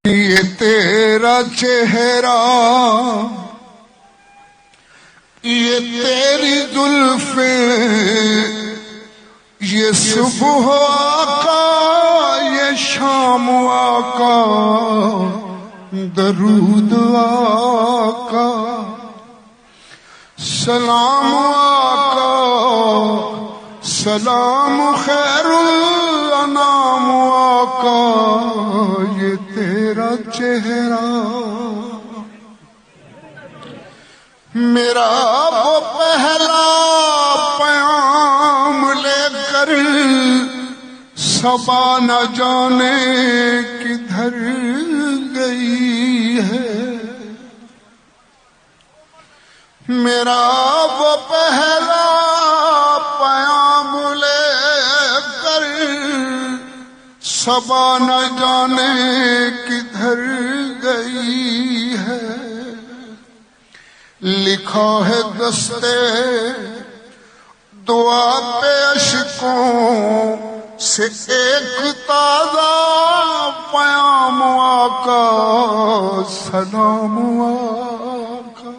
یہ تیرا چہرہ، یہ تیری زلفیں، یہ صبح آقا، یہ شام آقا، درود آقا، سلام آقا، سلام خیر الانام آقا، یہ تیرا چہرہ۔ میرا وہ پہلا پیام لے کر صبا نہ جانے کدھر گئی ہے، میرا وہ پہلا پیام لے کر صبا نہ جانے کدھر گئی ہے، لکھا ہے دستے دعا پہ اشکوں سے ایک تازہ پیام آقا، سلام آقا۔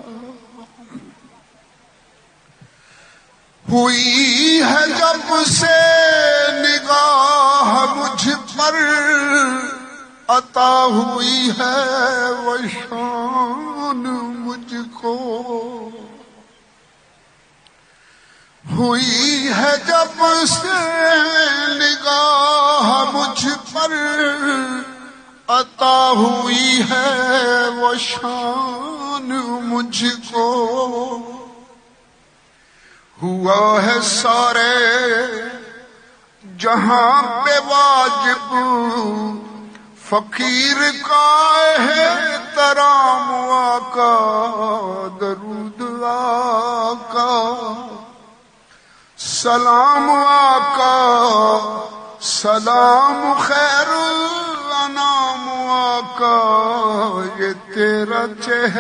ہوئی ہے جب سے نگاہ مجھ پر، عطا ہوئی ہے وہ شان مجھ کو، ہوئی ہے جب سے نگاہ مجھ پر، عطا ہوئی ہے وہ شان مجھ کو، ہوا ہے سارے جہاں پہ واجب، فقیر کا احترام آقا، درود آقا، سلام آقا، سلام خیر الانام آقا، یہ تیرا چہرہ۔